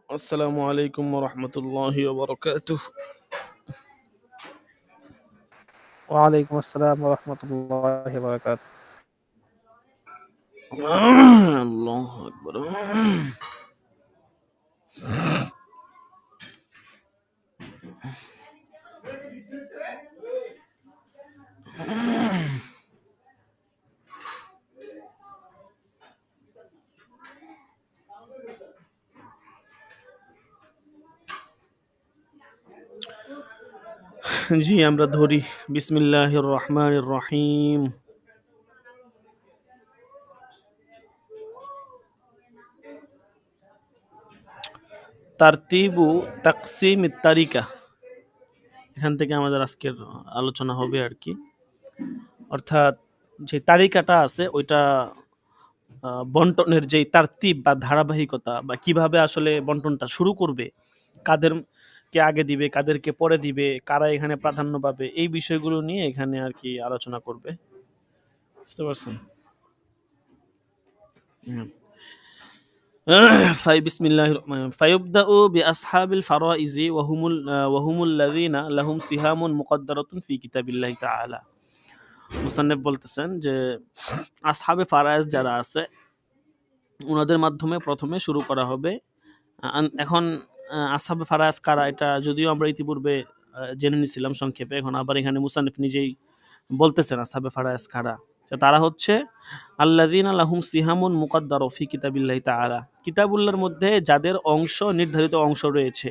আসসালামু আলাইকুম ওয়া রাহমাতুল্লাহি ওয়া বারাকাতুহু। ওয়ালাইকুম আসসালাম ওয়া রাহমাতুল্লাহি ওয়া বারাকাতুহু। আল্লাহু আকবার। জি আমরা ধরি। বিসমিল্লাহির রহমানির রহিম। তারতিবু তাকসিমিত তারিকা, এখান থেকে আমাদের আজকের আলোচনা হবে আর কি। অর্থাৎ যে তালিকাটা আছে ওইটা বন্টনের যে তারতিব বা ধারাবাহিকতা বা কিভাবে আসলে বন্টনটা শুরু করবে, কাদের কে আগে দিবে কাদেরকে পরে দিবে, কারা এখানে প্রাধান্য পাবে, এই বিষয়গুলো নিয়ে এখানে আর কি আলোচনা করবে। বুঝতে পারছেন? বিসমিল্লাহির রহমানির ফায়ুবদাউ বিআসহাবিল ফারাইজি ওয়াহুমুল লাযিনা লাহুম সিহামুন মুকদ্দারাতুন ফি কিতাবিল্লাহি তাআলা। মুসান্নিফ বলতেছেন যে আসহাবে ফারায়েজ যারা আছে ওনাদের মাধ্যমে প্রথমে শুরু করা হবে। এখন আসহাবে ফারায়েজ কারা এটা যদিও আমরা ইতিপূর্বে জেনে নিছিলাম সংক্ষেপে, এখন আবার এখানে মুসান্নিফ নিজেই বলতেছেন আসহাবে ফারায়েজ কারা। তারা হচ্ছে আল্লাযীনা লাহুম সিহামুন মুকদ্দারা ফি কিতাবিল্লাহি তাআলা, কিতাবুল্লাহর মধ্যে যাদের অংশ নির্ধারিত অংশ রয়েছে।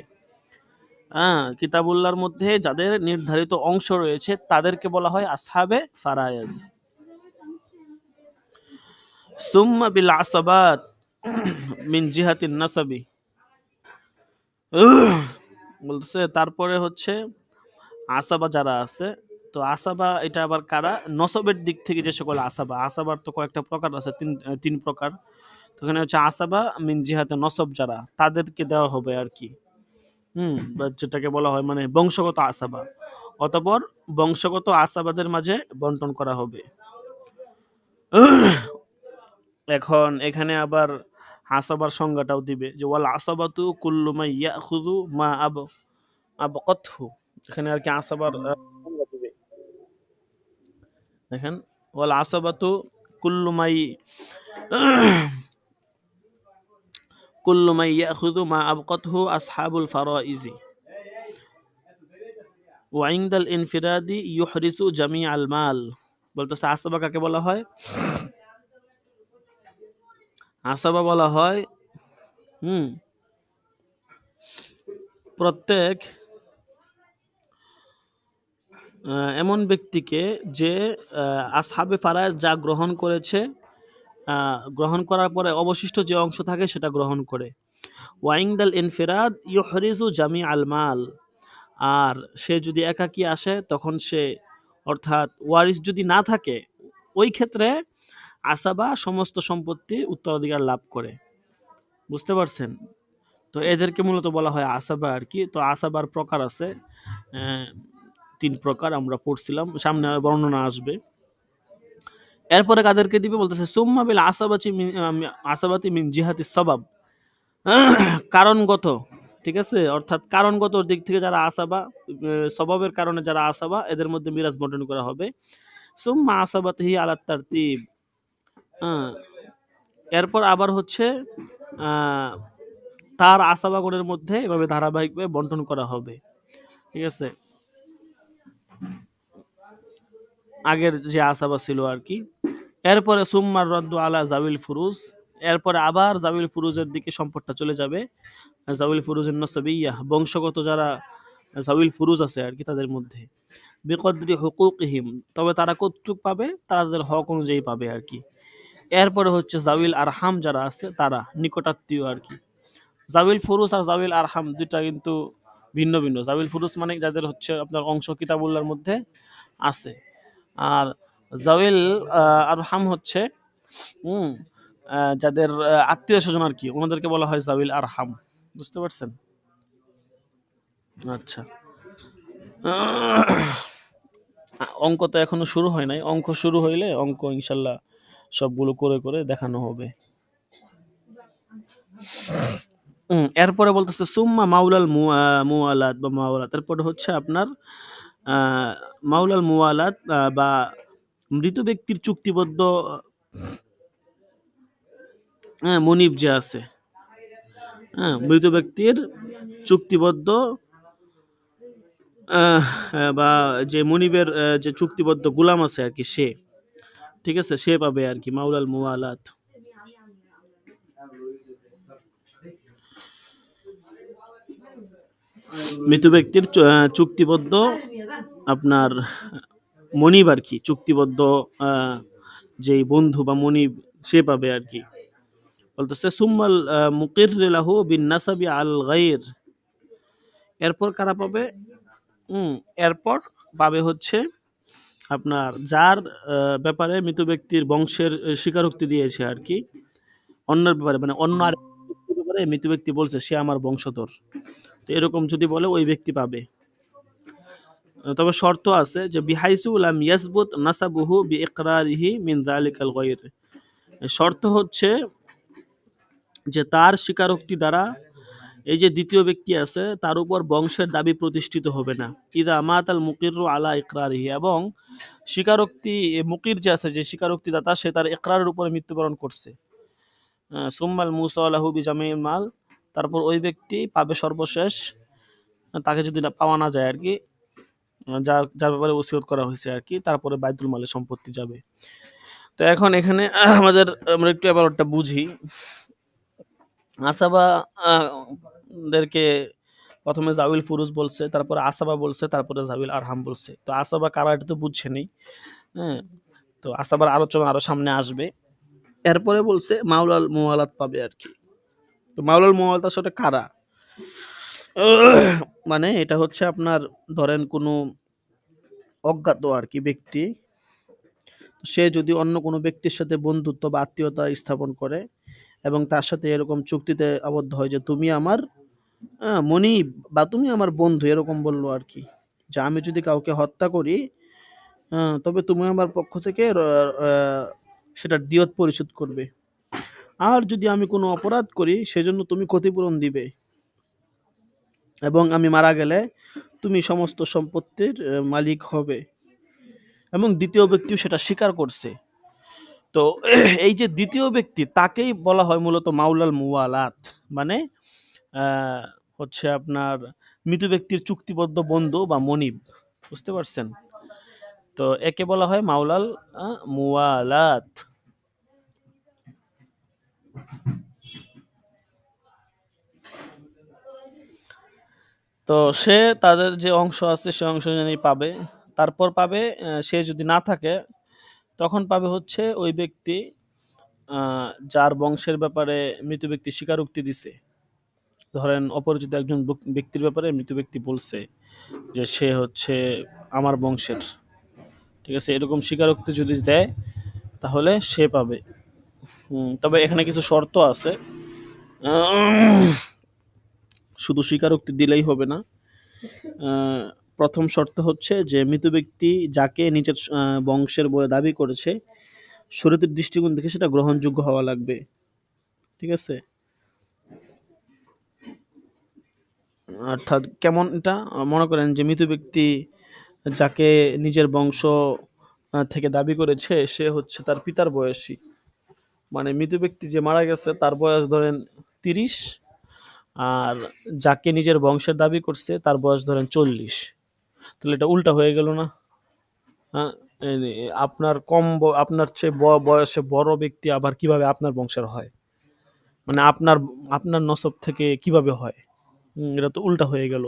কিতাবুল্লাহর মধ্যে যাদের নির্ধারিত অংশ রয়েছে তাদেরকে বলা হয় আসহাবে ফারায়েজ। সুম্মা বিল আসাবাত মিন জিহাতিন নাসাবি, বলতেছে তারপরে হচ্ছে আসাবা যারা আছে, তো আসাবা এটা আবার কারা, নসবের দিক থেকে যে সকল আসাবা, আসাবার তো কয়েকটা প্রকার আছে, তিন প্রকার। তো এখানে হচ্ছে আসাবা মিন জিহাতে নসব যারা, তাদেরকে দেওয়া হবে আর কি। বা যেটাকে বলা হয় মানে বংশগত আসাবা, অতঃপর বংশগত আসাবাদের মাঝে বন্টন করা হবে। এখন এখানে আবার আসাবার সংজ্ঞাটাও দিবে যে ওয়াল আসাবাতু কুল্লু মা ইয়াখুযু মা আবকাতহু, এখানে আর কি আসাবার সংজ্ঞা দিবে। দেখেন ওয়াল আসাবাতু কুল্লু মাই কুল্লু মাই ইয়াখুযু মা আবকাতহু আসহাবুল ফারাইজি ওয়া ইনদাল ইনফিরাদি ইউহরিসু জামিআল মাল। বলতেছে আসাবা কাকে বলা হয়? আসাবা বলা হয় প্রত্যেক এমন ব্যক্তিকে যে আসহাবে ফারায়েজ যা গ্রহণ করেছে, গ্রহণ করার পরে অবশিষ্ট যে অংশ থাকে সেটা গ্রহণ করে। ওয়াইংদাল ইনফিরাদ ইউহরিজু জামি আল মাল, আর সে যদি একাকী আসে তখন সে, অর্থাৎ ওয়ারিস যদি না থাকে, ওই ক্ষেত্রে আসাবা সমস্ত সম্পত্তি উত্তরাধিকার লাভ করে। বুঝতে পারছেন? তো এদেরকে মূলত বলা হয় আসাবা আর কি। তো আসাবার প্রকার আছে, তিন প্রকার আমরা পড়ছিলাম, সামনে বর্ণনা আসবে। এরপরে কাদেরকে দিবে বলতেছে সুম্মা বিল আসাবাতি মিন জিহাতি সবাব, কারণগত, ঠিক আছে, অর্থাৎ কারণগত দিক থেকে যারা আসাবা, স্বভাবের কারণে যারা আসাবা, এদের মধ্যে মিরাজ বন্টন করা হবে। সুম্মা আসাবাতিহি আলাত তারতিব, এরপর আবার হচ্ছে তার আসাবাগণের মধ্যে এভাবে ধারাবাহিকভাবে বন্টন করা হবে। ঠিক আছে, আগের যে আসাবা ছিল আর কি। এরপরে সুম্মার রদ্দু আলা জাবিল ফুরুজ, এরপরে আবার জাবিল ফুরুজের দিকে সম্পদটা চলে যাবে। জাবিল ফুরুজের নসবিয়া, বংশগত যারা জাবিল ফুরুজ আছে আর কি, তাদের মধ্যে বিকদ্রি হুকুকহিম, তবে তারা কতটুক পাবে, তাদের হক অনুযায়ী পাবে আর কি। এরপরে হচ্ছে জাবিল আরহাম যারা আছে, তারা নিকটাত্মীয় আর কি। জাবিল ফুরুজ আর জাবিল আরহাম দুইটা কিন্তু ভিন্ন ভিন্ন। জাবিল ফুরুজ মানে যাদের হচ্ছে আপনার অংশ কিতাবুল্লাহর মধ্যে আছে, আর জাবিল আরহাম হচ্ছে যাদের আত্মীয় স্বজন আর কি, ওনাদেরকে বলা হয় জাবিল আরহাম। বুঝতে পারছেন? আচ্ছা, অঙ্ক তো এখনো শুরু হয় নাই, অঙ্ক শুরু হইলে অঙ্ক ইনশাল্লাহ সবগুলো করে করে দেখানো হবে। এরপরে বলতেছে সুম্মা মাউলাল মুওয়ালাত বা মুওয়ালাত, এরপরে হচ্ছে আপনার মাউলাল মুওয়ালাত বা মৃত ব্যক্তির চুক্তিবদ্ধ মনিব যে আছে, মৃত ব্যক্তির চুক্তিবদ্ধ বা যে মনিবের যে চুক্তিবদ্ধ গোলাম আছে আর কি, সে, ঠিক আছে, সে পাবে আর কি মাউলাল মুওয়ালাত। মৃত ব্যক্তির চুক্তিবদ্ধ আপনার মনিব আর কি, চুক্তিবদ্ধ যে বন্ধু বা মনিব, সে পাবে আর কি। বলতেছে সুম্মাল মুকির লাহু বিন নাসাবি আল গায়র, এরপর কারা পাবে? এরপর পাবে হচ্ছে আপনার যার ব্যাপারে মৃত ব্যক্তির বংশের স্বীকারোক্তি দিয়েছে আর কি, অন্যের ব্যাপারে, মানে অন্য আর ব্যক্তির ব্যাপারে মৃত ব্যক্তি বলছে সে আমার বংশধর, তো এরকম যদি বলে ওই ব্যক্তি পাবে। তবে শর্ত আছে যে বিহাইসু লাম ইয়াসবুত নাসাবুহু বিইকরারিহি মিন যালিকাল গায়র, শর্ত হচ্ছে যে তার স্বীকারোক্তি দ্বারা এই যে দ্বিতীয় ব্যক্তি আছে তার উপর বংশের দাবি প্রতিষ্ঠিত হবে না। ইদা মাতাল মুকিরু আলা ইকরারিহি, এবং স্বীকারোক্তি মুকির যে আছে, যে স্বীকারোক্তি দাতা, সে তার ইকরারের উপরে মৃত্যুবরণ করছে। সুম্মাল মুসালাহু বিজামিল মাল, তারপর ওই ব্যক্তি পাবে সর্বশেষ, তাকে যদি পাওয়া না যায় আর কি, যার যার ব্যাপারে ওসিয়ত করা হয়েছে আর কি, তারপরে বাইতুল মালে সম্পত্তি যাবে। তো এখন এখানে আমরা একটু এবার ওটা বুঝি। আসাবা দেরকে প্রথমে জাউল ফুরুজ বলছে, তারপরে আসাবা বলছে, তারপরে জাউল আরহাম বলছে। তো আসাবা কারা এটা তো বুঝছেনই, হ্যাঁ, তো আসাবার আলোচনা আরো সামনে আসবে। এরপরে বলছে মাউলাল মুওয়ালাত পাবে আর কি। তো মাউলাল মুওয়ালাত আসলে কারা? মানে এটা হচ্ছে আপনার ধরেন কোনো অজ্ঞাত আর কি ব্যক্তি, সে যদি অন্য কোনো ব্যক্তির সাথে বন্ধুত্ব বা আত্মীয়তা স্থাপন করে এবং তার সাথে এরকম চুক্তিতে আবদ্ধ হয় যে তুমি আমার মনিব বা তুমি আমার বন্ধু, এরকম বললো আর কি, যে আমি যদি কাউকে হত্যা করি তবে তুমি আমার পক্ষ থেকে সেটার দিয়ত পরিশোধ করবে, আর যদি আমি কোনো অপরাধ করি সেজন্য তুমি ক্ষতিপূরণ দিবে, এবং আমি মারা গেলে তুমি সমস্ত সম্পত্তির মালিক হবে। এবং দ্বিতীয় ব্যক্তিও সেটা স্বীকার করছে। তো এই যে দ্বিতীয় ব্যক্তি, তাকেই বলা হয় মূলত মাউলাল মুওয়ালাত, মানে হচ্ছে আপনার মৃত ব্যক্তির চুক্তিবদ্ধ বন্ধু বা মনিব, বুঝতে পারছেন? তো একে বলা হয় মাউলাল মুওয়ালাত। তো সে তাদের যে অংশ আছে সে অংশ জানি পাবে, তারপর পাবে সে যদি না থাকে তখন পাবে হচ্ছে ওই ব্যক্তি যার বংশের ব্যাপারে মৃত ব্যক্তি স্বীকারোক্তি দিছে। ধরেন অপরিচিত একজন ব্যক্তির ব্যাপারে মৃত ব্যক্তি বলছে যে সে হচ্ছে আমার বংশের, ঠিক আছে, এরকম স্বীকারোক্তি যদি দেয় তাহলে সে পাবে। তবে এখানে কিছু শর্ত আছে, শুধু স্বীকারোক্তি দিলেই হবে না। প্রথম শর্ত হচ্ছে যে মৃত ব্যক্তি যাকে নিজের বংশের বলে দাবি করেছে শরীয়তের দৃষ্টিকোণ থেকে সেটা গ্রহণযোগ্য হওয়া লাগবে, ঠিক আছে। অর্থাৎ কেমন, এটা মনে করেন যে মৃত ব্যক্তি যাকে নিজের বংশ থেকে দাবি করেছে সে হচ্ছে তার পিতার বয়সী, মানে মৃত ব্যক্তি যে মারা গেছে তার বয়স ধরেন 30, আর যাকে নিজের বংশের দাবি করছে তার বয়স ধরেন 40, তাহলে এটা উল্টা হয়ে গেল না? হ্যাঁ, আপনার আপনার চেয়ে বয়সে বড় ব্যক্তি আবার কিভাবে আপনার বংশের হয়, মানে আপনার আপনার নসব থেকে কিভাবে হয়? এটা তো উল্টা হয়ে গেল।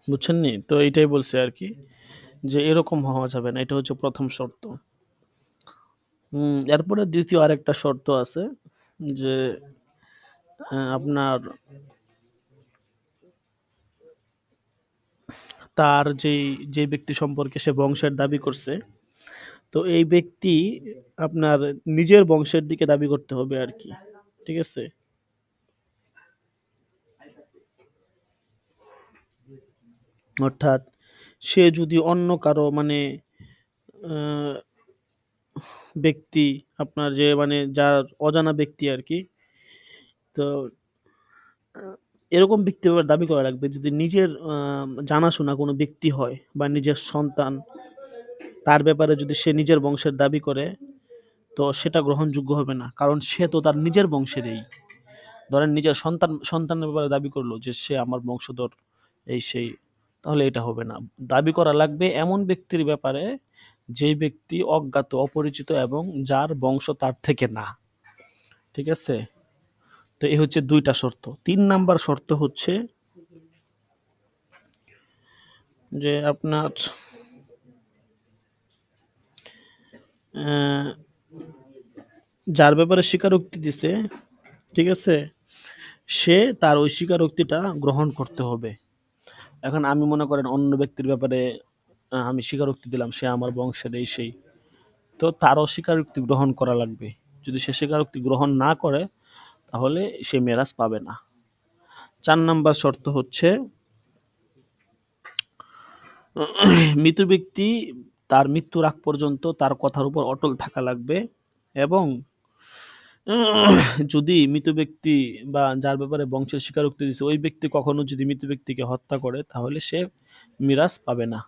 বুঝছেন নি? তো এইটাই বলছে আর কি, যে এরকম হওয়া যাবে না, এটা হচ্ছে প্রথম শর্ত। এরপরে দ্বিতীয় আরেকটা শর্ত আছে যে আপনার তার যে ব্যক্তি সম্পর্কে সে বংশের দাবি করছে, তো এই ব্যক্তি আপনার নিজের বংশের দিকে দাবি করতে হবে আর কি, ঠিক আছে। অর্থাৎ সে যদি অন্য কারো মানে ব্যক্তি আপনার যে মানে যার অজানা ব্যক্তি আর কি, তো এরকম ব্যক্তির ব্যাপারে দাবি করা লাগবে যদি নিজের জানাশোনা কোনো ব্যক্তি হয় বা নিজের সন্তান, তার ব্যাপারে যদি সে নিজের বংশের দাবি করে, তো সেটা গ্রহণযোগ্য হবে না, কারণ সে তো তার নিজের বংশেরই। ধরেন নিজের সন্তানের ব্যাপারে দাবি করলো যে সে আমার বংশধর, এই সেই, তাহলে এটা হবে না। দাবি করা লাগবে এমন ব্যক্তির ব্যাপারে যেই ব্যক্তি অজ্ঞাত, অপরিচিত এবং যার বংশ তার থেকে না। ঠিক আছে? তো এই হচ্ছে ২টা শর্ত। ৩ নাম্বার শর্ত হচ্ছে যে আপনার আহ, যার ব্যাপারে স্বীকারোক্তি দিছে, ঠিক আছে, সে তার ওই স্বীকারোক্তিটা গ্রহণ করতে হবে। এখন আমি মনে করেন অন্য ব্যক্তির ব্যাপারে আমি স্বীকারোক্তি দিলাম সে আমার বংশের এই সেই, তো তারও স্বীকারোক্তি গ্রহণ করা লাগবে। যদি সে স্বীকারোক্তি গ্রহণ না করে তাহলে সে মেরাজ পাবে না। ৪ নাম্বার শর্ত হচ্ছে মৃত ব্যক্তি তার মৃত্যুর আগ পর্যন্ত তার কথার উপর অটল থাকা লাগবে, এবং যদি মৃত ব্যক্তি বা যার ব্যাপারে বংশের স্বীকারোক্তি দিচ্ছে ওই ব্যক্তি কখনো যদি মৃত ব্যক্তিকে হত্যা করে তাহলে সে মিরাজ পাবে না।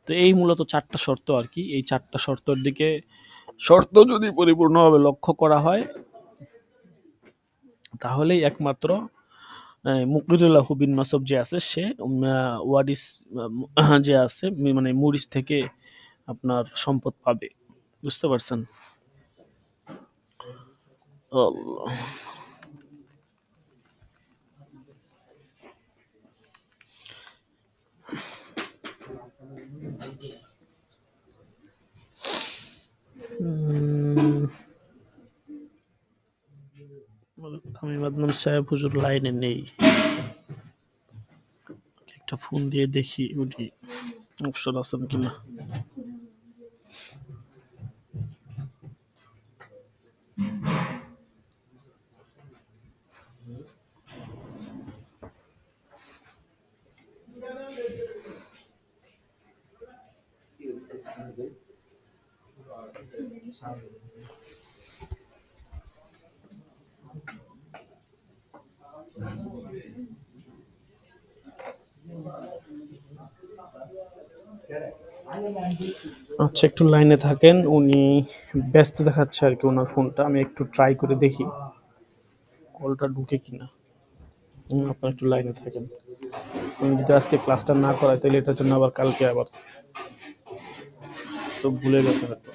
তো এই মূলত ৪টা শর্ত আর কি। এই ৪টা শর্তের দিকে শর্ত যদি পরিপূর্ণভাবে লক্ষ্য করা হয় তাহলেই একমাত্র মুকরিদুল্লাহ বিন নসব যে আছে সে ওয়ারিস যে আছে মানে মুরিস থেকে আপনার সম্পদ পাবে। বুঝতে পারছেন? আল্লাহ। তামিম আদনান সাহেব হুজুর লাইনে নেই, একটা ফোন দিয়ে দেখি উনি অবসর আছেন কিনা। আচ্ছা, একটু লাইনে থাকেন, উনি ব্যস্ত দেখাচ্ছে আর কি ওনার ফোনটা, আমি একটু ট্রাই করে দেখি কলটা ঢুকে কিনা। আপনার একটু লাইনে থাকেন। উনি যদি আজকে ক্লাসটা না করায় তাহলে এটার জন্য আবার কালকে আবার তো ভুলে গেছে হয়তো।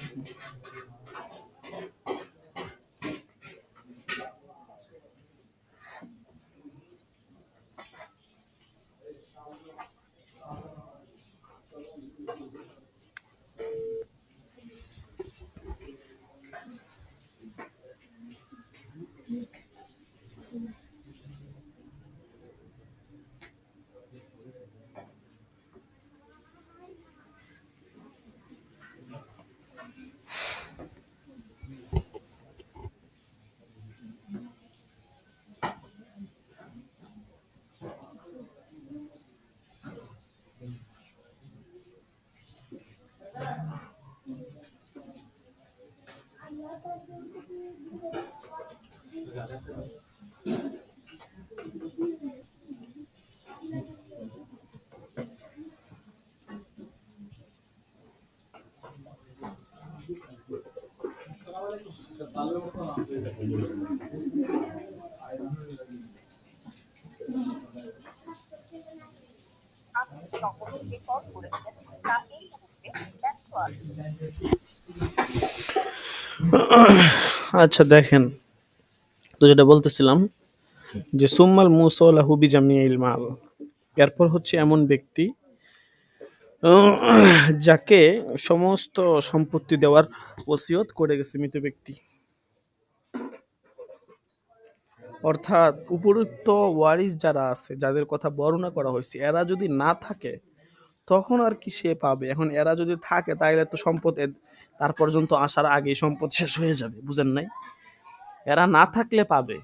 আচ্ছা দেখেন, তো যেটা বলতেছিলাম যে সুম্মাল মুসলাহু বিজামিল মাল, এরপর হচ্ছে এমন ব্যক্তি যাকে সমস্ত সম্পত্তি দেওয়ার ওসিয়ত করে গেছে মৃত ব্যক্তি। অর্থাৎ উপরোক্ত ওয়ারিস যারা আছে যাদের কথা বর্ণনা করা হয়েছে এরা যদি না থাকে তখন আর কি সে পাবে। এখন এরা যদি থাকে তাহলে তো সম্পদ তার পর্যন্ত আসার আগে সম্পদ শেষ হয়ে যাবে, বুঝেন নাই? এরা না থাকলে পাবে।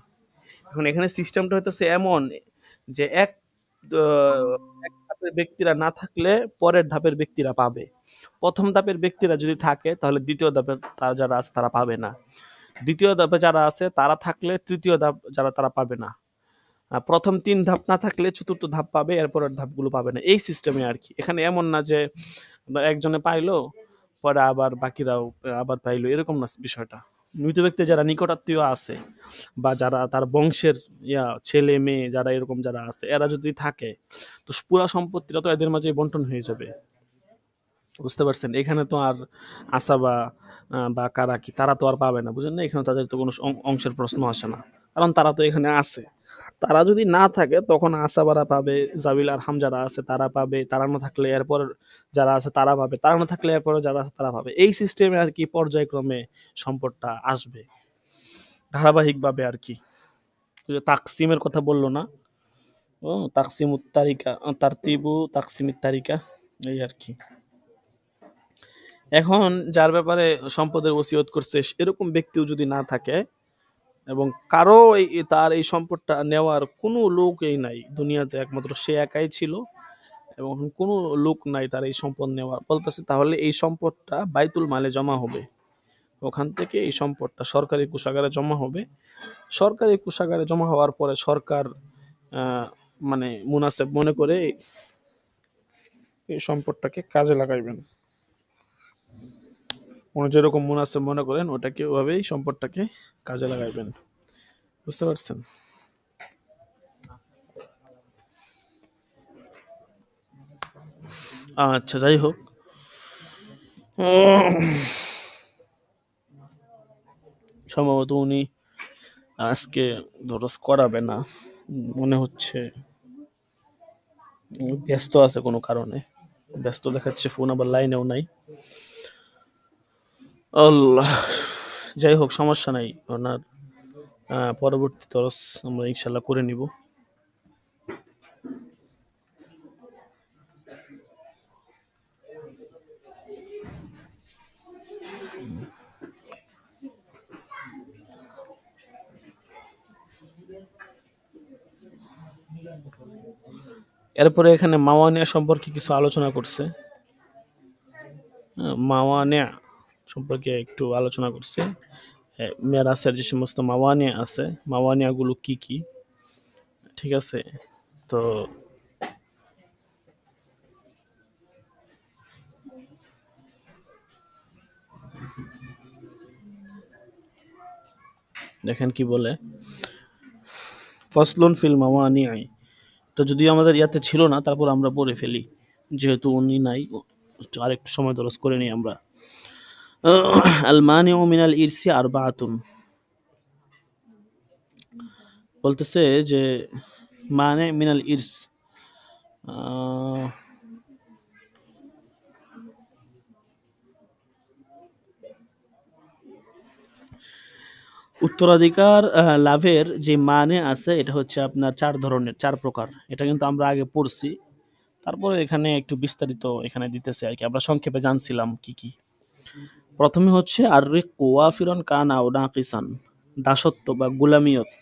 এখন এখানে সিস্টেমটা হইতেছে এমন যে এক ধাপের ব্যক্তিরা না থাকলে পরের ধাপের ব্যক্তিরা পাবে। প্রথম ধাপের ব্যক্তিরা যদি থাকে তাহলে দ্বিতীয় ধাপের যারা আছে তারা পাবে না, দ্বিতীয় ধাপে যারা আছে তারা থাকলে তৃতীয় ধাপ যারা তারা পাবে না, প্রথম 3 ধাপ না থাকলে চতুর্থ ধাপ পাবে, এরপরের ধাপগুলো পাবে না, এই সিস্টেমে আর কি। এখানে এমন না যে একজনে পাইলো পরে আবার বাকিরাও আবার পাইলো, এরকম না বিষয়টা। মৃত ব্যক্তি যারা নিকটাত্মীয় আছে বা যারা তার বংশের ছেলে মেয়ে যারা এরকম যারা আছে এরা যদি থাকে তো পুরা সম্পত্তিটা তো এদের মাঝে বন্টন হয়ে যাবে, বুঝতে পারছেন? এখানে তো আর আসাবা বা কারা কি তারা তো আর পাবে না, বুঝেন না? এখানে তাদের তো কোনো অংশের প্রশ্ন আসে না, কারণ তারা তো এখানে আছে। তারা যদি না থাকে তখন আসাবারা পাবে, জাবিল আরহাম যারা আছে তারা পাবে, তারা না থাকলে এরপর যারা আছে তারা পাবে, তারা না থাকলে এরপর যারা আছে তারা পাবে। এই সিস্টেমে আর কি পর্যায়ক্রমে সম্পদটা আসবে ধারাবাহিকভাবে আর কি। ওই যে তাকসিমের কথা বললো না, ও তাকসিমুত তারিকা, তারতিবু তাকসিমিত তারিকা, এই আর কি। এখন যার ব্যাপারে সম্পদের ওসিয়ত করছে এরকম ব্যক্তিও যদি না থাকে এবং কারো তার এই সম্পদটা নেওয়ার কোনো লোকই নাই দুনিয়াতে, একমাত্র সে একাই ছিল এবং কোনো লোক নাই তার এই সম্পদ নেওয়ার, বলতেছে তাহলে এই সম্পদটা বাইতুল মালে জমা হবে, ওখান থেকে এই সম্পদটা সরকারি কোষাগারে জমা হবে। সরকারি কোষাগারে জমা হওয়ার পরে সরকার মানে মুনাসেব মনে করে এই সম্পদটাকে কাজে লাগাইবেন, যেরকম মুনাসেব মনে করেন ওটাকে ওভাবেই সম্পদটাকে কাজে লাগাইবেন, বুঝতে পারছেন? আচ্ছা, যাই হোক, সম্ভবত উনি আজকে দরস করাবে না মনে হচ্ছে, ব্যস্ত আছে কোনো কারণে, ব্যস্ত দেখাচ্ছে ফোন, আবার লাইনেও নাই। আল্লাহ, যাই হোক সমস্যা নাই, ওনার পরবর্তী দরস আমরা ইনশাল্লাহ করে নিব। এরপরে এখানে মাওয়ানিয়া সম্পর্কে কিছু আলোচনা করছে, মাওয়ানিয়া সম্পর্কে একটু আলোচনা করছে, মেরাসের যে সমস্ত মাওয়ানিয়া আছে মাওয়ানিয়াগুলো কি কি, ঠিক আছে? তো দেখেন কি বলে, ফসলুন ফিল মাওয়ানিয়া, তো যদিও আমাদের ইয়াতে ছিল না তারপর আমরা পড়ে ফেলি যেহেতু উনি নাই, আরেকটু সময় দরজ করে নিই আমরা। আল মানিউ মিনাল ইরসি আরবাআতুন, বলতেছে যে মানে মিনাল ইরস, উত্তরাধিকার লাভের যে মানে আছে এটা হচ্ছে আপনার 4 ধরনের, 4 প্রকার। এটা কিন্তু আমরা আগে পড়ছি, তারপরে এখানে একটু বিস্তারিত এখানে দিতেছে আর কি, আমরা সংক্ষেপে জানছিলাম কি কি। প্রথমে হচ্ছে আর ওয়াফিরন কানা ও নাকিসান, দাসত্ব বা গুলামিয়ত,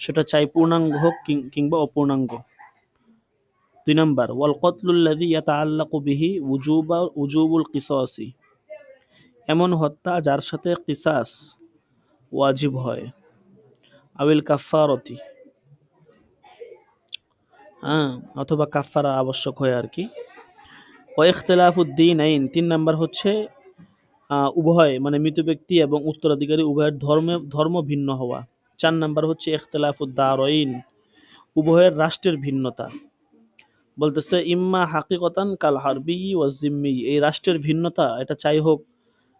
সেটা চাই পূর্ণাঙ্গ হোক কিংবা অপূর্ণাঙ্গ। 2 নাম্বার ওয়াল কতলুল্লাযী ইয়াতাআল্লাকু বিহি উজুবুল কিসাসি, এমন হত্যা যার সাথে কিসাস ওয়াজিব হয়, আবিল কাফারতি, অথবা কাফারা আবশ্যক হয় আর কি। ওয়া ইখতিলাফুদ্দীনাইন, 3 নাম্বার হচ্ছে উভয় মানে মৃত ব্যক্তি এবং উত্তরাধিকারী উভয়ের ধর্ম ভিন্ন হওয়া। 4 নাম্বার হচ্ছে ইখতিলাফুদ্দারাইন, উভয়ের রাষ্ট্রের ভিন্নতা। বলতেছে ইম্মা হাকিকতান কাল হারবি ওয়া জিম্মি, এই রাষ্ট্রের ভিন্নতা এটা চাই হোক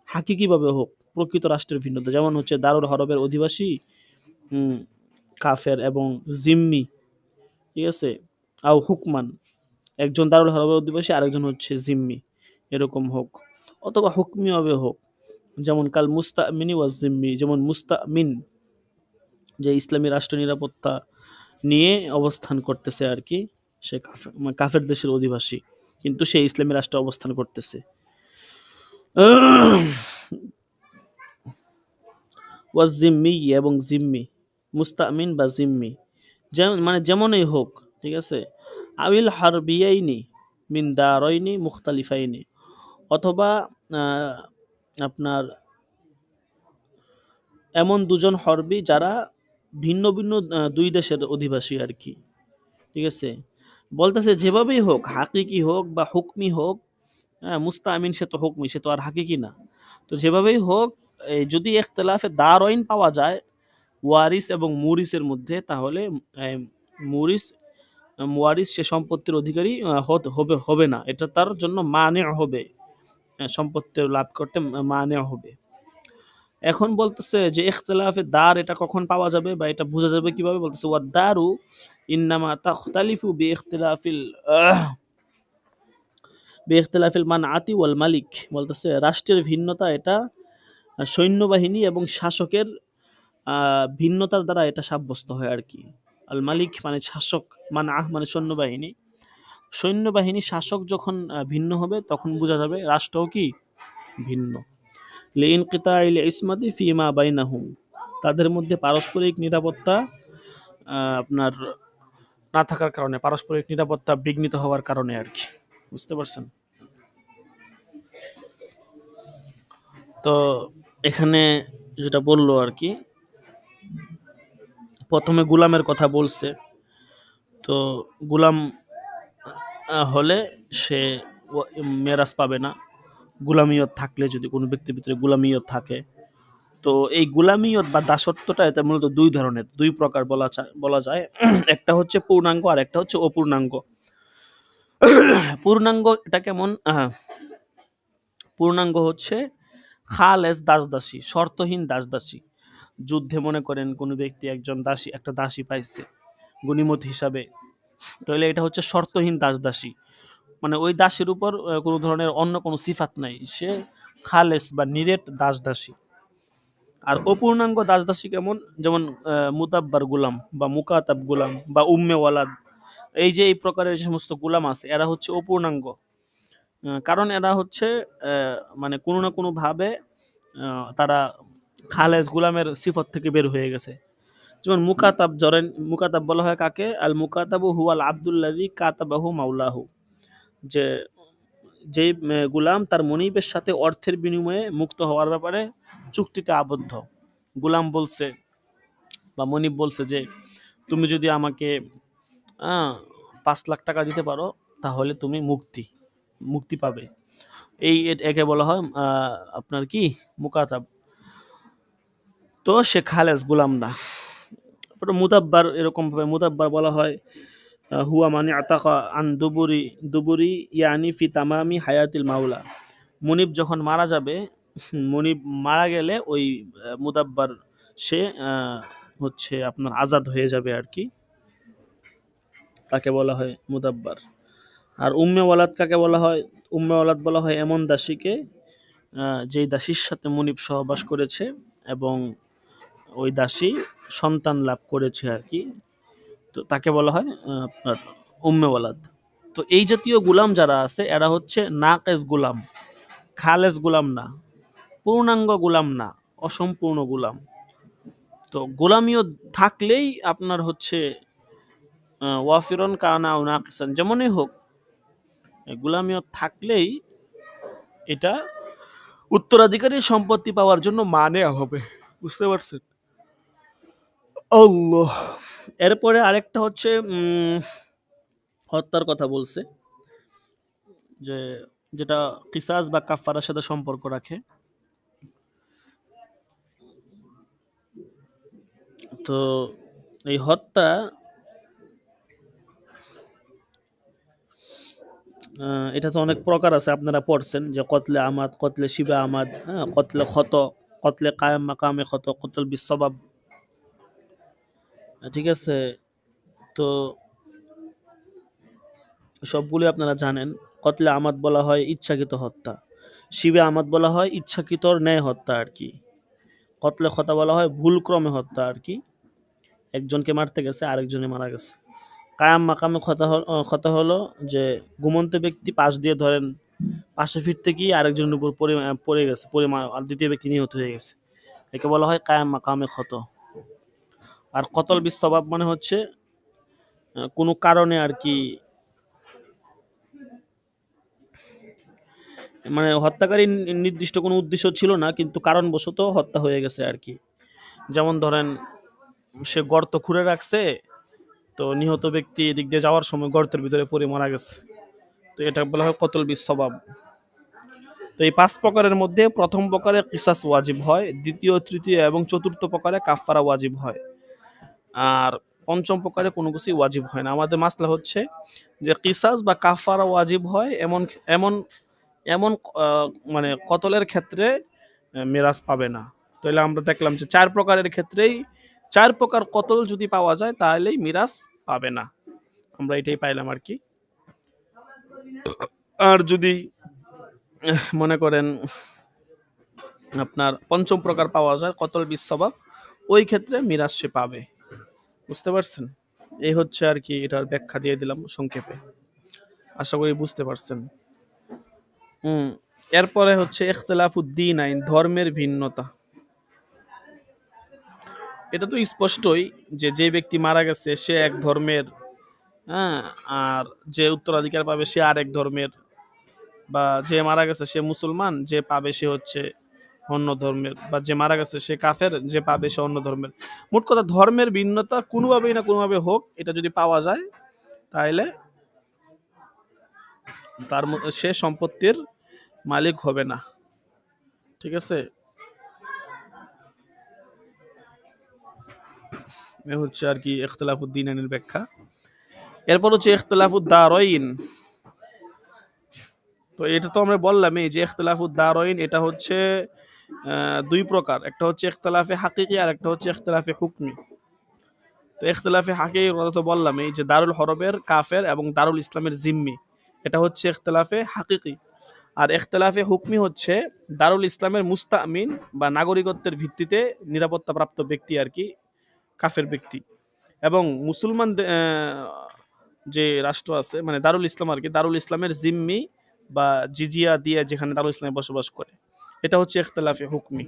হাকিকিভাবে হোক, প্রকৃত রাষ্ট্রের ভিন্নতা, যেমন হচ্ছে দারুল হরবের অধিবাসী কাফের এবং জিম্মি, ঠিক আছে, আও হুকমান, একজন দারুল হরবের অধিবাসী আরেকজন হচ্ছে জিম্মি, এরকম হোক, অথবা হুকমিভাবে হোক, যেমন কাল মুস্তামিনি ওয়া জিম্মি, যেমন মুস্তামিন যে ইসলামী রাষ্ট্র নিরাপত্তা নিয়ে অবস্থান করতেছে আর কি, সে কাফের দেশের অধিবাসী কিন্তু সে ইসলামী রাষ্ট্রে অবস্থান করতেছে। ওয়া জিম্মি এবং জিম্মি, মুস্তামিন বা জিম্মি, মানে যেমনই হোক, ঠিক আছে। আবিল হারবিয়াইনি মিন দারাইনি মুখতালিফাইনি, অথবা আপনার এমন দুজন হরবি যারা ভিন্ন ভিন্ন দুই দেশের অধিবাসী আর কি। ঠিক আছে, বলতেছে যেভাবেই হোক, হাকিকি হোক বা হুকমি হোক, হ্যাঁ, মুস্তামিন সে তো হুকমি, সে তো আর হাকিকি না। তো যেভাবেই হোক, যদি ইখতিলাফে দারইন পাওয়া যায় ওয়ারিস এবং মুরিসের মধ্যে, তাহলে মুরিস ওয়ারিস সে সম্পত্তির অধিকারী হবে না, এটা তার জন্য মানে হবে, সম্পত্তি লাভ করতে মানে হবে। এখন বলতেছে যে ইখতিলাফে দার এটা কখন পাওয়া যাবে বা এটা বোঝা যাবে কিভাবে, বলতেছে ওয়াদ দারু ইন্নামা তাখতালিফু বিইখতিলাফিল মানআতি ওয়াল মালিক। বলতেছে রাষ্ট্রের ভিন্নতা, এটা সৈন্যবাহিনী এবং শাসকের ভিন্নতার দ্বারা এটা সাব্যস্ত হয় আর কি। আল মালিক মানে শাসক, মানআহ মানে সৈন্যবাহিনী। সৈন্যবাহিনী শাসক যখন ভিন্ন হবে তখন বোঝা যাবে রাষ্ট্রও কি ভিন্ন। লিইনকিতাইল ইসমাতি ফিমা বাইনাহুম, তাদের মধ্যে পারস্পরিক নিরাপত্তা আপনার না থাকার কারণে, পারস্পরিক নিরাপত্তা বিঘ্নিত হওয়ার কারণে আর কি। বুঝতে পারছেন? তো এখানে যেটা বললো আর কি, প্রথমে গুলামের কথা বলছে। তো গুলাম হলে সে মেরাজ পাবে না। গুলামিয়ত থাকলে, যদি কোনো ব্যক্তির ভিতরে গুলামিয়ত থাকে, তো এই গুলামিয়ত বা দাসত্বটা এটা মূলত দুই ধরনের, দুই প্রকার বলা যায়। একটা হচ্ছে পূর্ণাঙ্গ আর একটা হচ্ছে অপূর্ণাঙ্গ। পূর্ণাঙ্গ এটা কেমন? পূর্ণাঙ্গ হচ্ছে খালেস দাসদাসী, শর্তহীন দাসদাসী। যুদ্ধে মনে করেন কোনো ব্যক্তি একজন দাসী, একটা দাসী পাইছে গনিমত হিসাবে, তাহলে এটা হচ্ছে শর্তহীন দাসদাসী, মানে ওই দাসীর উপর কোনো ধরনের অন্য কোনো সিফাত নাই, সে খালেস বা নিরেট দাসদাসী। আর অপূর্ণাঙ্গ দাসদাসী কেমন? যেমন মুতাব্বার গুলাম বা মুকাতাব গুলাম বা উম্মে ওয়ালাদ, এই যে এই প্রকারের যে সমস্ত গুলাম আছে, এরা হচ্ছে অপূর্ণাঙ্গ। কারণ এরা হচ্ছে মানে কোনো না কোনো ভাবে তারা খালেস গুলামের সিফত থেকে বের হয়ে গেছে। যেমন মুকাতাব, ধরেন মুকাতাব বলা হয় কাকে? আল মুকাতাবু হুয়াল আব্দুল্লাযী কাতাবাহু মাওলাহু, যে যেই গুলাম তার মনিবের সাথে অর্থের বিনিময়ে মুক্ত হওয়ার ব্যাপারে চুক্তিতে আবদ্ধ। গুলাম বলছে বা মনিব বলছে যে তুমি যদি আমাকে 5 লাখ টাকা দিতে পারো তাহলে তুমি মুক্তি পাবে। একে বলা হয় আপনার কি মুকাতাব। তো সে খালেস গুলাম না। মুদাব্বার, এরকম ভাবে মুদাব্বার বলা হয় হুয়া মানে আতাকা আন দুবুরি ইয়ানি ফি তামামি হায়াতিল মাওলা। মুনিব যখন মারা যাবে, মুনিব মারা গেলে ওই মুদাব্বার সে হচ্ছে আপনার আজাদ হয়ে যাবে আর কি, তাকে বলা হয় মুদাব্বার। আর উম্মে ওয়ালাদ কাকে বলা হয়? উম্মে ওয়ালাদ বলা হয় এমন দাসীকে যেই দাসীর সাথে মুনিব সহবাস করেছে এবং ওই দাসী সন্তান লাভ করেছে আর কি, তো তাকে বলা হয় আপনার উম্মে ওয়ালাদ। তো এই জাতীয় গুলাম যারা আছে এরা হচ্ছে নাকেস গুলাম, খালেস গুলাম না, পূর্ণাঙ্গ গুলাম না, অসম্পূর্ণ গুলাম। তো গোলামিও থাকলেই আপনার হচ্ছে ওয়াফিরন কানা ও নাকিসান, যেমনই হোক গোলামিও থাকলেই এটা উত্তরাধিকারী সম্পত্তি পাওয়ার জন্য মানে হবে। বুঝতে পারছেন? আল্লাহ। এরপরে আরেকটা হচ্ছে হত্যার কথা বলছে, যে যেটা কিসাস বা কাফারার সাথে সম্পর্ক রাখে। তো এই হত্যা এটা তো অনেক প্রকার আছে, আপনারা পড়ছেন যে কতলে আমাদ, কতলে শিবা আমাদ, হ্যাঁ, কতলে ক্ষত, কতলে কায়াম মাকামে ক্ষত, কতল বিশ্ববাব। ঠিক আছে, তো সবগুলি আপনারা জানেন। কতলে আমাদ বলা হয় ইচ্ছাকৃত হত্যা, শিবে আমাদ বলা হয় ইচ্ছাকৃতর ন্যায় হত্যা আর কি, কতলে ক্ষতা বলা হয় ভুলক্রমে হত্যা আর কি, একজনকে মারতে গেছে আরেকজনে মারা গেছে। কায়াম মাকামে ক্ষত হলো যে ঘুমন্ত ব্যক্তি পাশ দিয়ে ধরেন পাশে ফিরতে গিয়ে আরেকজনের উপর পড়ে গেছে, আর দ্বিতীয় ব্যক্তি নিহত হয়ে গেছে, একে বলা হয় কায়াম মাকামে ক্ষত। আর কতল বিশ্ববাব মানে হচ্ছে কোনো কারণে আর কি মানে হত্যাকারী নির্দিষ্ট কোনো উদ্দেশ্য ছিল না, কিন্তু কারণবশত হত্যা হয়ে গেছে আর কি। যেমন ধরেন সে গর্ত খুঁড়ে রাখছে, তো নিহত ব্যক্তি এদিক দিয়ে যাওয়ার সময় গর্তের ভিতরে পড়ে মারা গেছে, তো এটা বলা হয় কতল বিস্বভাব। তো এই 5 প্রকারের মধ্যে প্রথম প্রকারে কিসাস ওয়াজিব হয়, দ্বিতীয়, তৃতীয় এবং চতুর্থ প্রকারে কাফফারা ওয়াজিব হয়, আর পঞ্চম প্রকারে কোনো কিছুই ওয়াজিব হয় না। আমাদের মাসলা হচ্ছে যে কিসাস বা কাফফারা ওয়াজিব হয় এমন এমন এমন মানে কতলের ক্ষেত্রে মিরাজ পাবে না। তাহলে আমরা দেখলাম যে 4 প্রকারের ক্ষেত্রেই 4 প্রকার কতল যদি পাওয়া যায় তাহলেই মিরাজ পাবে না, আমরা এটাই পাইলাম আর কি। আর যদি মনে করেন আপনার পঞ্চম প্রকার পাওয়া যায় কতল বিস্বভাব, ওই ক্ষেত্রে মিরাজ সে পাবে। বুঝতে পারছেন? এই হচ্ছে আর কি, এটার ব্যাখ্যা দিয়ে দিলাম সংক্ষেপে, আশা করি বুঝতে পারছেন। এরপরে হচ্ছে ইখতিলাফুদ্দিন আইন, ধর্মের ভিন্নতা। এটা তো স্পষ্টই যে যে ব্যক্তি মারা গেছে সে এক ধর্মের, হ্যাঁ, আর যে উত্তরাধিকার পাবে সে আরেক ধর্মের, বা যে মারা গেছে সে মুসলমান, যে পাবে সে হচ্ছে অন্য ধর্মের, বা যে মারা গেছে সে কাফের, যে পাবে সে অন্য ধর্মের। মোট কথা ধর্মের ভিন্নতা কোনোভাবেই না কোনোভাবে হোক, এটা যদি পাওয়া যায় তাহলে সে সম্পত্তির মালিক হবে না। ঠিক আছে, এ হচ্ছে আর কি ইখতিলাফুদ্দিন আইনের ব্যাখ্যা। এরপর হচ্ছে ইখতিলাফুদ্দারাইন। তো এটা তো আমরা বললামই যে ইখতিলাফুদ্দারাইন এটা হচ্ছে 2 প্রকার, একটা হচ্ছে ইখতিলাফে হাকিকি আর একটা হচ্ছে ইখতিলাফে হুকমি। তো ইখতিলাফে হাকিকি কথা তো বললামই যে দারুল হরবের কাফের এবং দারুল ইসলামের জিম্মি, এটা হচ্ছে ইখতিলাফে হাকিকি। আর ইখতিলাফে হুকমি হচ্ছে দারুল ইসলামের মুস্তামিন বা নাগরিকত্বের ভিত্তিতে নিরাপত্তাপ্রাপ্ত ব্যক্তি আর কি, কাফের ব্যক্তি, এবং মুসলমান যে রাষ্ট্র আছে মানে দারুল ইসলাম আর কি, দারুল ইসলামের জিম্মি বা জিজিয়া দিয়ে যেখানে দারুল ইসলামে বসবাস করে, এটা হচ্ছে ইখতিলাফে হুকমি।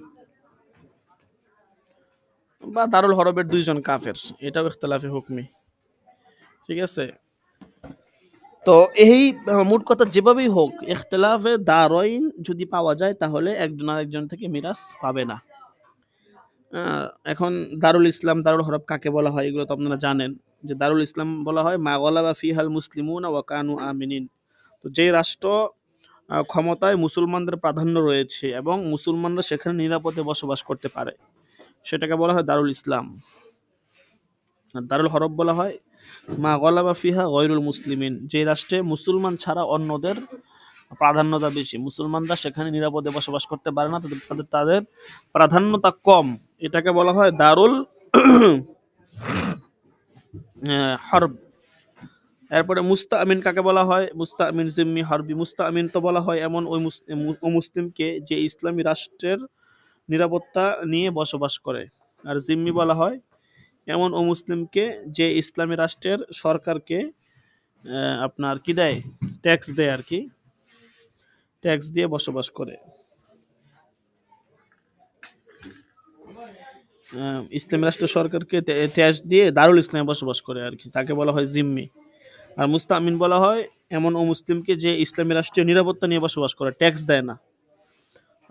বা দারুল হরবের 2 জন কাফের, এটাও ইখতিলাফে হুকমি। ঠিক আছে, তো এই মোট কথা যেভাবেই হোক ইখতিলাফে দারাইন যদি পাওয়া যায় তাহলে একজন আরেকজন থেকে মিরাজ পাবে না। এখন দারুল ইসলাম দারুল হরব কাকে বলা হয় এগুলো তো আপনারা জানেন, যে দারুল ইসলাম বলা হয় মা গলাবা ফিহাল মুসলিমুনা ওয়া কানু আমিনিন। তো যে রাষ্ট্র ক্ষমতায় মুসলমানদের প্রাধান্য রয়েছে এবং মুসলমানরা সেখানে নিরাপদে বসবাস করতে পারে, সেটাকে বলা হয় দারুল ইসলাম। আর দারুল হরব বলা হয় মা গলাবা ফিহা গয়রুল মুসলিমিন, যে রাষ্ট্রে মুসলমান ছাড়া অন্যদের প্রাধান্যতা বেশি, মুসলমানরা সেখানে নিরাপদে বসবাস করতে পারে না, তাদের তাদের প্রাধান্যতা কম, এটাকে বলা হয় দারুল হরব। এরপরে মুস্তামিন কাকে বলা হয়? মুস্তামিন জিম্মি হারবি। মুস্তামিন তো বলা হয় এমন ওই মুসলিমকে যে ইসলামী রাষ্ট্রের নিরাপত্তা নিয়ে বসবাস করে। আর জিম্মি বলা হয় এমন ও মুসলিমকে যে ইসলামী রাষ্ট্রের সরকারকে আপনার কি দেয়, ট্যাক্স দেয় আর কি, ট্যাক্স দিয়ে বসবাস করে। ইসলামী রাষ্ট্রের সরকারকে ট্যাক্স দিয়ে দারুল ইসলামে বসবাস করে আর কি, তাকে বলা হয় জিম্মি। আর মুস্তামিন বলা হয় এমন ও মুসলিমকে যে ইসলামী রাষ্ট্রীয় নিরাপত্তা নিয়ে বসবাস করে, ট্যাক্স দেয় না।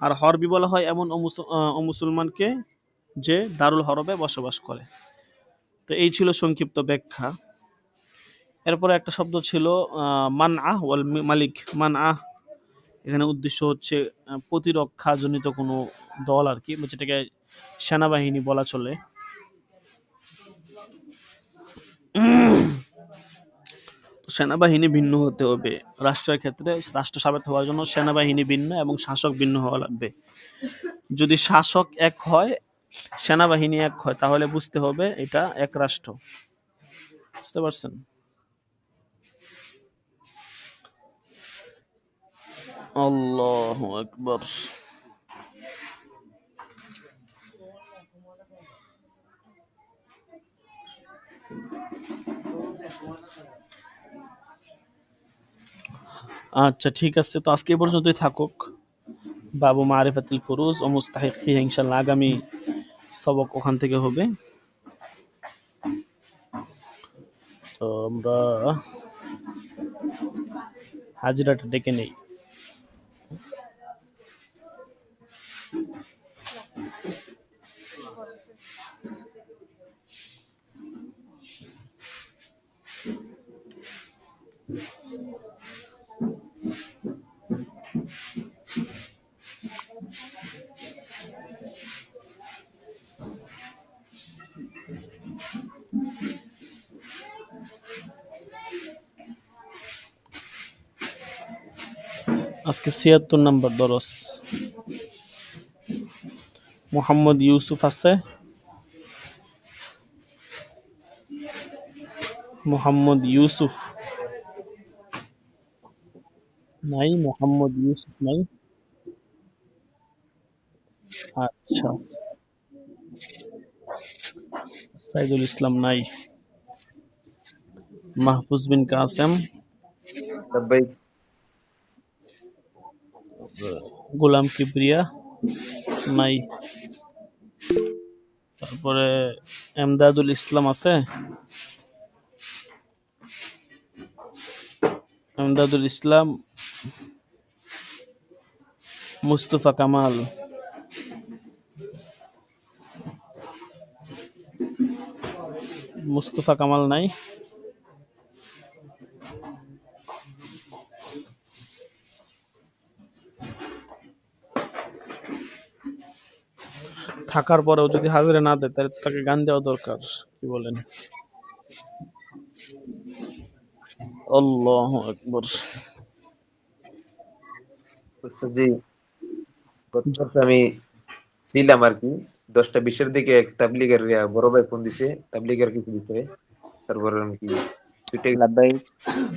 আর হরবি বলা হয় এমন ও মুসলমানকে যে দারুল হরবে বসবাস করে। তো এই ছিল সংক্ষিপ্ত ব্যাখ্যা। এরপরে একটা শব্দ ছিল মানআহ ওয়াল মালিক। মানআহ এখানে উদ্দেশ্য হচ্ছে প্রতিরক্ষাজনিত কোনো দল আর কি, যেটাকে সেনাবাহিনী বলা চলে। সেনাবাহিনী ভিন্ন হতে হবে রাষ্ট্রের ক্ষেত্রে, রাষ্ট্র সাবেত হওয়ার জন্য সেনাবাহিনী ভিন্ন এবং শাসক ভিন্ন হওয়া লাগবে। যদি শাসক এক হয় সেনাবাহিনী এক হয় তাহলে বুঝতে হবে এটা এক রাষ্ট্র। বুঝতে পারছেন? আল্লাহু আকবার। আচ্ছা ঠিক আছে, তো আজকে এই পর্যন্তই থাকুক। বাবু মারিফাতুল ফুরুজ ও মুস্তাহিকিহা, ইনশাআল্লাহ আগামী সবক ওখান থেকে হবে। তো আমরা হাজিরাটা ডেকে নেই। আজকে ৭৬ নাম্বার দরস। মোহাম্মদ ইউসুফ আছে? মোহাম্মদ ইউসুফ নাই? মোহাম্মদ ইউসুফ নাই? আচ্ছা, সাইদুল ইসলাম নাই। মাহফুজ বিন কাসেম, لبيك. গোলাম কিবরিয়া নাই। তারপরে এমদাদুল ইসলাম আছে? এমদাদুল ইসলাম, মুস্তফা কামাল, মুস্তফা কামাল নাই। থাকার পরেও যদি হাজিরা না দেয় তাহলে তাকে গান দেওয়া দরকার, কি বলেন? আল্লাহু আকবার। আচ্ছা জি, গত বছর আমি ছিলাম আর কি 10টা 20-এর দিকে এক তাবলিগের বড় ভাই ফোন দিছে তাবলিগের কিছু বিষয়ে, তারপরে আমি কি ছুটে لبيك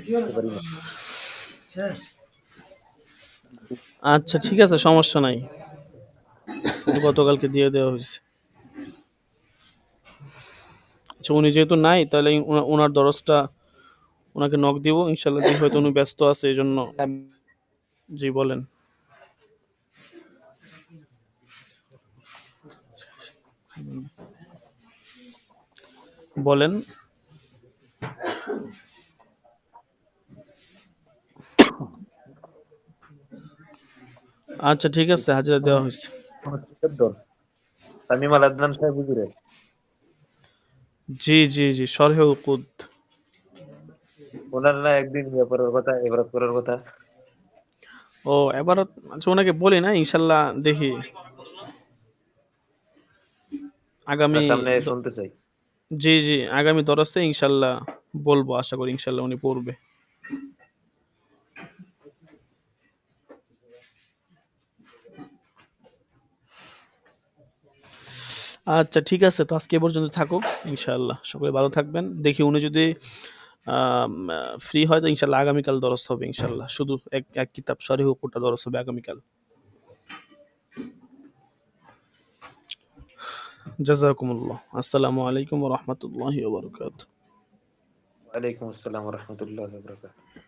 যেতে পারি না। আচ্ছা ঠিক আছে, সমস্যা নাই, গতকালকে দিয়ে দেওয়া হয়েছে। আচ্ছা, উনি যেহেতু নাই তাহলে ওনার দরজটা ওনাকে নক দিব ইনশাল্লাহ। যে হয়তো উনি ব্যস্ত আছে এই জন্য। জি বলেন। বলেন। আচ্ছা ঠিক আছে, হাজিরা দেওয়া হয়েছে। তামিম আল আদনান সাহেব হুজুরের জি জি জি, শরহে উকুদ। ওনার না একদিন করার কথা, এবার করার কথা। ও এবার, আচ্ছা ওনাকে বলি না, ইনশাল্লাহ দেখি আগামী আপনার সামনে শুনতে চাই। জি জি, আগামী দরসে ইনশাল্লাহ বলবো, আশা করি ইনশাল্লাহ উনি পড়বে। আচ্ছা ঠিক আছে, তো আজকে এ পর্যন্ত থাকুক ইনশাআল্লাহ। সকলে ভালো থাকবেন। দেখি উনি যদি ফ্রি হয় তো ইনশাআল্লাহ আগামীকাল দরস হবে ইনশাআল্লাহ। শুধু এক এক কিতাব শরীহ কোটা দরস হবে আগামীকাল। জাযাকুমুল্লাহ। আসসালামু আলাইকুম ওয়া রাহমাতুল্লাহি ওয়া বারাকাতুহু। ওয়ালাইকুম আসসালাম ওয়া রাহমাতুল্লাহি ওয়া বারাকাতুহু।